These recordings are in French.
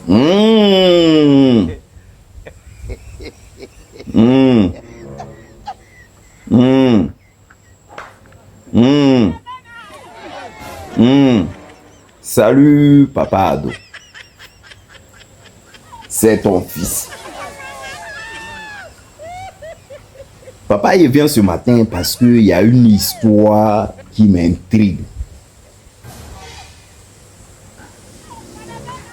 Mmh. Mmh. Mmh. Mmh. Mmh. Salut, papa Ado. C'est ton fils. Papa, il vient ce matin parce qu'il y a une histoire qui m'intrigue.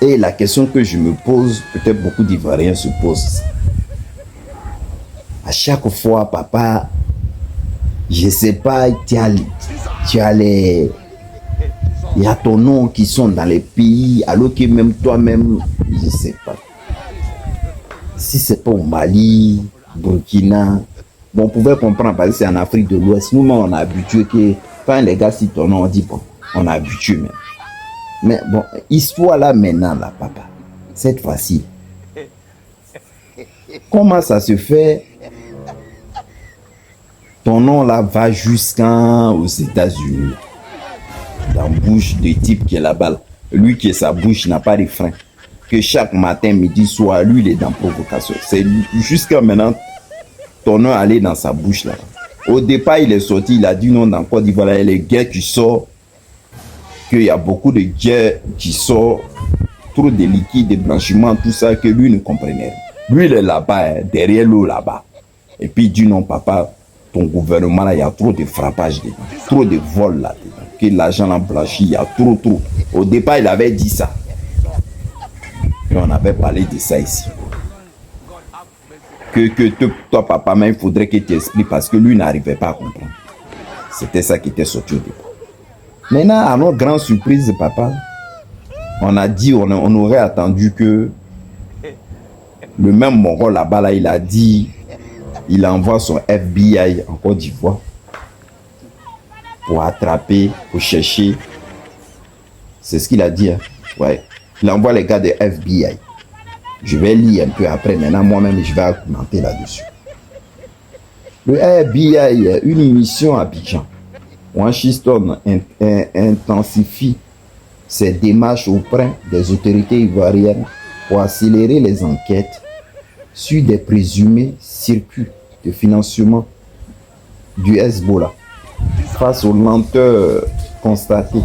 Et la question que je me pose, peut-être beaucoup d'Ivoiriens se posent. À chaque fois, papa, je sais pas, il y a ton nom qui sont dans les pays, alors que même toi-même, je sais pas. Si c'est pas au Mali, Burkina, bon, on pouvait comprendre parce que c'est en Afrique de l'Ouest. Nous, on a habitué que quand les gars citent ton nom, on dit bon, on a habitué même. Mais bon, histoire là maintenant, là, papa, cette fois-ci, comment ça se fait? Ton nom là va jusqu'aux États-Unis, dans la bouche de type qui est là-bas. Là. Lui qui est sa bouche n'a pas de frein. Que chaque matin, midi, soir, lui il est dans provocation. C'est jusqu'à maintenant, ton nom allait dans sa bouche là. Au départ, il est sorti, il a dit non dans Côte d'Ivoire, il y a les guerres qui sortent, qu'il y a beaucoup de guerres qui sortent, trop de liquide, de blanchiment, tout ça, que lui ne comprenait. Lui, il est là-bas, hein, derrière l'eau là-bas. Et puis il dit non, papa, ton gouvernement là, il y a trop de frappage dedans, trop de vols là dedans, que l'argent l'a blanchi, il y a trop. Au départ, il avait dit ça. Et on avait parlé de ça ici. Que toi, papa, mais il faudrait que tu expliques parce que lui n'arrivait pas à comprendre. C'était ça qui était sorti au départ. Maintenant, à notre grande surprise, papa, on a dit, on aurait attendu que le même Mongol là-bas, là, il a dit, il envoie son FBI en Côte d'Ivoire pour attraper, pour chercher. C'est ce qu'il a dit. Hein? Ouais. Il envoie les gars de FBI. Je vais lire un peu après. Maintenant, moi-même, je vais commenter là-dessus. Le FBI, une mission à Abidjan. Washington intensifie ses démarches auprès des autorités ivoiriennes pour accélérer les enquêtes sur des présumés circuits de financement du Hezbollah. Face aux lenteurs constatées,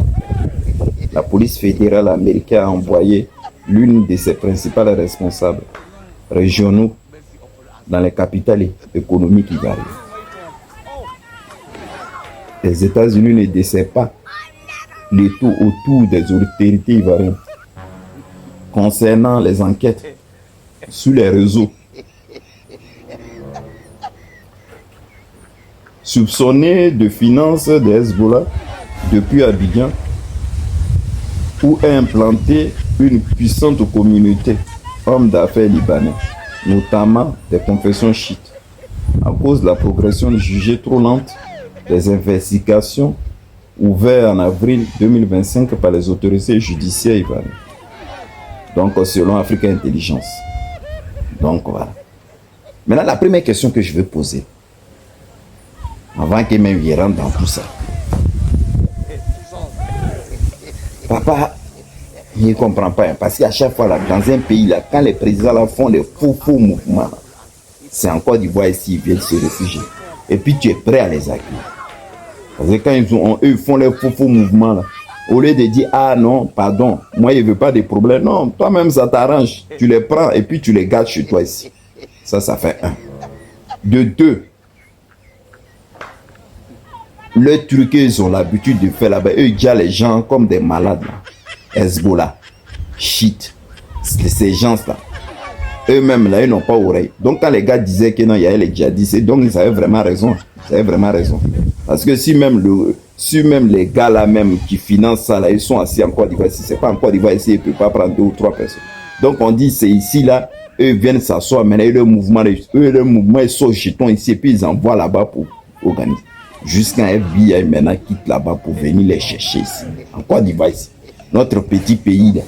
la police fédérale américaine a envoyé l'une de ses principales responsables régionaux dans les capitales économiques ivoiriennes. Les États-Unis ne desserrent pas les taux autour des autorités ivoiriennes concernant les enquêtes sur les réseaux soupçonnés de finances de Hezbollah depuis Abidjan, où est implantée une puissante communauté hommes d'affaires libanais, notamment des confessions chiites, à cause de la progression jugée trop lente des investigations ouvertes en avril 2025 par les autorités judiciaires ivoiriennes. Donc, selon Africa Intelligence. Donc, voilà. Maintenant, la première question que je vais poser, avant que même il rentre dans tout ça. Papa, il ne comprend pas, parce qu'à chaque fois, là, dans un pays, là, quand les présidents là, font des faux mouvements, c'est en Côte d'Ivoire ici, ils viennent se réfugier. Et puis, tu es prêt à les accueillir. Parce que quand eux font les faux mouvements, là, au lieu de dire, ah non, pardon, moi, je ne veux pas de problème. Non, toi-même, ça t'arrange. Tu les prends et puis tu les gardes chez toi ici. Ça fait un. De deux, le truc qu'ils ont l'habitude de faire là-bas, eux, ils gardent les gens comme des malades. Là. Hezbollah, shit, ces gens-là, eux-mêmes, là, ils n'ont pas oreille. Donc, quand les gars disaient que non, il y avait les djihadistes, donc ils avaient vraiment raison. Ils avaient vraiment raison. Parce que si même les gars là même qui financent ça, là, ils sont assis en Côte d'Ivoire, si c'est pas en Côte d'Ivoire ici, ils ne peuvent pas prendre 2 ou 3 personnes. Donc, on dit, c'est ici, là, eux viennent s'asseoir, maintenant, le mouvement, ils sont jetons ici, et puis ils envoient là-bas pour organiser. Jusqu'à FBI maintenant quitte là-bas pour venir les chercher ici. En Côte d'Ivoire ici. Notre petit pays là,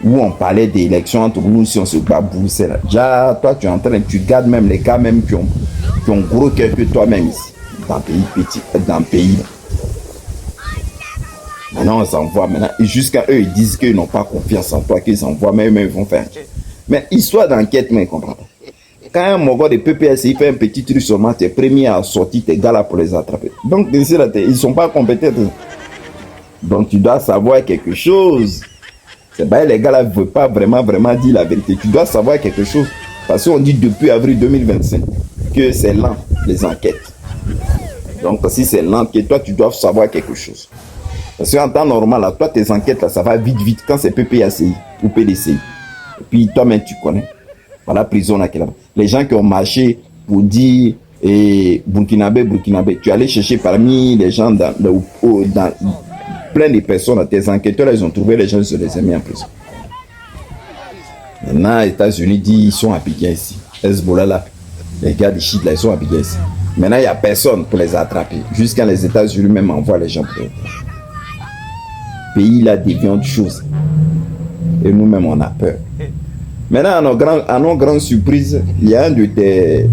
où on parlait d'élections entre nous si on se bat bousser là. Déjà, toi tu es en train, tu gardes même les gars même qui ont gros cœur que toi-même ici. Dans le pays petit, dans le pays là. Maintenant, on s'envoie maintenant. Et jusqu'à eux, ils disent qu'ils n'ont pas confiance en toi, qu'ils s'envoient, mais eux-mêmes, ils vont faire. Mais histoire d'enquête, mais ils comprennent pas. Quand un mogol de PPS, il fait un petit truc seulement, tu es premier à sortir tes gars là pour les attraper. Donc, ici, là, ils ne sont pas compétents. Donc, tu dois savoir quelque chose. C'est pas les gars là ne veulent pas vraiment dire la vérité. Tu dois savoir quelque chose. Parce qu'on dit depuis avril 2025 que c'est lent, les enquêtes. Donc, si c'est lent, que toi, tu dois savoir quelque chose. Parce qu'en temps normal, là, toi, tes enquêtes, là, ça va vite. Quand c'est PPACI ou PDCI. Et puis, toi-même, tu connais. Voilà, prison là, les gens qui ont marché pour dire Burkinabé, tu allais chercher parmi les gens dans plein de personnes, tes enquêteurs, ils ont trouvé les gens, ils les ont mis en prison. Maintenant, les États-Unis disent ils sont appliqués ici. Hezbollah là, les gars de shit là, ils sont appliqués ici. Maintenant, il n'y a personne pour les attraper. Jusqu'à les États-Unis même envoient les gens pour les attraper. Le pays là devient autre chose. Et nous-mêmes, on a peur. Maintenant, à nos grandes surprises, il y a un de tes,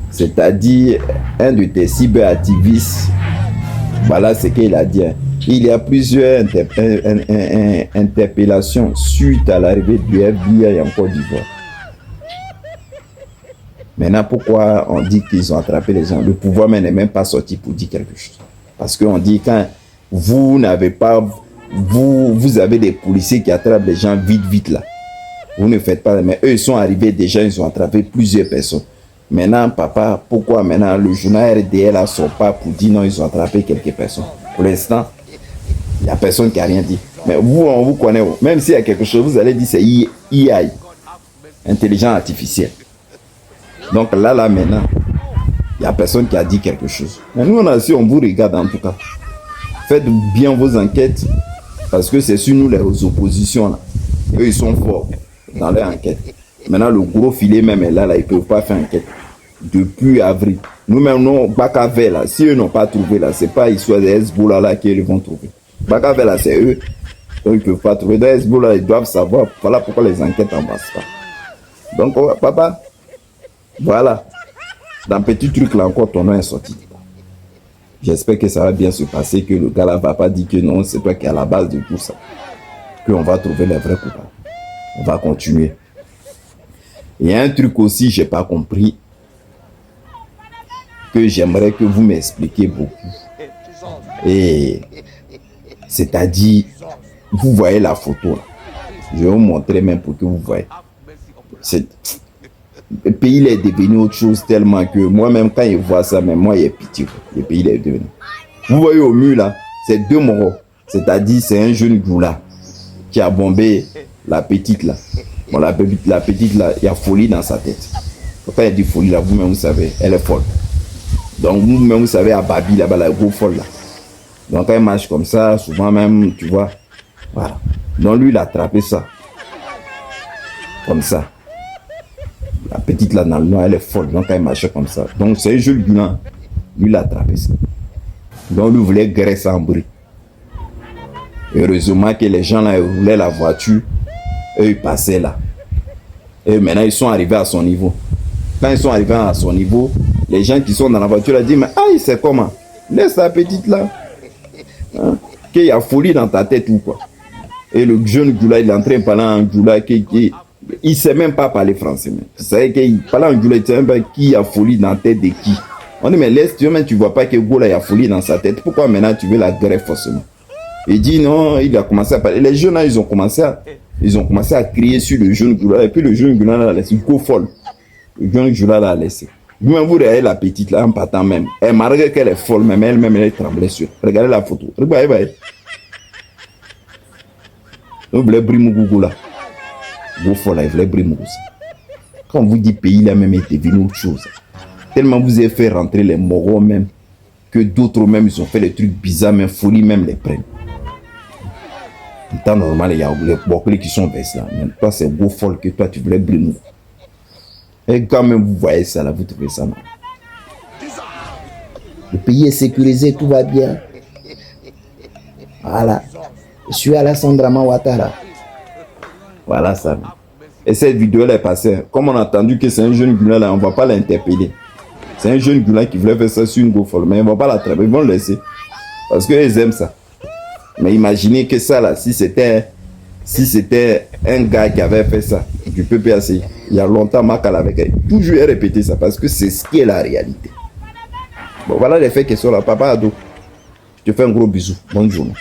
c'est-à-dire un de tes cyberactivistes, voilà ce qu'il a dit. Il y a plusieurs interpellations suite à l'arrivée du FBI en Côte d'Ivoire. Maintenant, pourquoi on dit qu'ils ont attrapé les gens? Le pouvoir n'est même pas sorti pour dire quelque chose. Parce qu'on dit quand vous n'avez pas, vous avez des policiers qui attrapent les gens vite là. Vous ne faites pas, mais eux ils sont arrivés déjà, ils ont attrapé plusieurs personnes. Maintenant, papa, pourquoi maintenant le journal RDL ne sort pas pour dire non, ils ont attrapé quelques personnes? Pour l'instant, il n'y a personne qui a rien dit. Mais vous, on vous connaît. Même s'il y a quelque chose, vous allez dire c'est AI, intelligence artificielle. Donc là, maintenant, il n'y a personne qui a dit quelque chose. Mais nous, on vous regarde en tout cas. Faites bien vos enquêtes, parce que c'est sur nous les oppositions. Là. Eux, ils sont forts dans leur enquête. Maintenant, le gros filet même est là, ils ne peuvent pas faire enquête. Depuis avril. Nous-mêmes, nous, Bakavé, là, si eux n'ont pas trouvé, là, c'est pas histoire des Hezbollah là qu'ils vont trouver. Bakavé, là, c'est eux. Donc, ils ne peuvent pas trouver. Dans Hezbollah, ils doivent savoir. Voilà pourquoi les enquêtes n'avancent pas. Donc, papa, voilà. Dans petit truc là encore, ton nom est sorti. J'espère que ça va bien se passer, que le gars là ne va pas dire que non, c'est toi qui es à la base de tout ça. Qu'on va trouver les vrais coupables. On va continuer. Il y a un truc aussi, je n'ai pas compris, que j'aimerais que vous m'expliquiez beaucoup. Et c'est-à-dire, vous voyez la photo. Là. Je vais vous montrer même pour que vous voyez. Le pays est devenu autre chose tellement que moi-même, quand je vois ça, même moi, il y a pitié. Le pays est devenu. Vous voyez au mur là, c'est deux morts. C'est-à-dire, c'est un jeune goula qui a bombé la petite là. Bon, la petite là, il y a folie dans sa tête. Quand il dit folie là, vous-même, vous savez, elle est folle. Donc, vous-même, vous savez, à Babi là-bas, la go folle là. Donc, quand elle marche comme ça, souvent même, tu vois, voilà. Donc, lui, il a attrapé ça. Comme ça. La petite là dans le noir, elle est folle. Donc, quand elle marche comme ça. Donc, c'est un jeu gulant. Lui, il a attrapé ça. Donc, lui voulait graisser en bruit. Heureusement que les gens là, ils roulaient la voiture. Eux, ils passaient là. Et maintenant, ils sont arrivés à son niveau. Quand ils sont arrivés à son niveau, les gens qui sont dans la voiture ont dit, mais aïe, c'est comment? Laisse la petite là. Hein? Qu'il y a folie dans ta tête ou quoi? Et le jeune Goula, il est en train de parler en Goula, il ne sait même pas parler français. Vous savez qu'il parle en Goula, il ne sait même pas qui a folie dans la tête de qui. On dit, mais laisse, tu ne vois pas que Goula a folie dans sa tête. Pourquoi maintenant tu veux la greffe forcément? Il dit non, il a commencé à parler. Les jeunes là, ils ont commencé à crier sur le jeune Goula. Et puis le jeune Goula l'a laissé go folle. Le jeune Goula l'a laissé. Vous-même, vous regardez la petite là en partant même. Elle malgré qu'elle est folle, même elle-même, elle tremblait sur. Regardez la photo. Regardez. Vous voulez Brimou Goula. Go folle, il voulait Brimou. Quand on vous dit pays là même est devenu autre chose. Tellement vous avez fait rentrer les moraux même. Que d'autres même, ils ont fait des trucs bizarres, même folie même les prennent. En temps normal, il y a les boclés qui sont versés là. Mais toi, c'est beau folle que toi, tu voulais brûler. Et quand même, vous voyez ça là, vous trouvez ça mal. Le pays est sécurisé, tout va bien. Voilà. Je suis Alassane Draman Ouattara. Voilà ça. Et cette vidéo, elle est passée. Comme on a entendu que c'est un jeune Goula là, on ne va pas l'interpeller. C'est un jeune Goula qui voulait faire ça sur une go folle. Mais on ne va pas l'attraper, ils vont le laisser. Parce qu'ils aiment ça. Mais imaginez que ça là, si c'était un gars qui avait fait ça du PPAC, il y a longtemps, Makal avec toujours répété ça parce que c'est ce qui est la réalité. Bon, voilà les faits qui sont là. Papa Ado, je te fais un gros bisou. Bonne journée.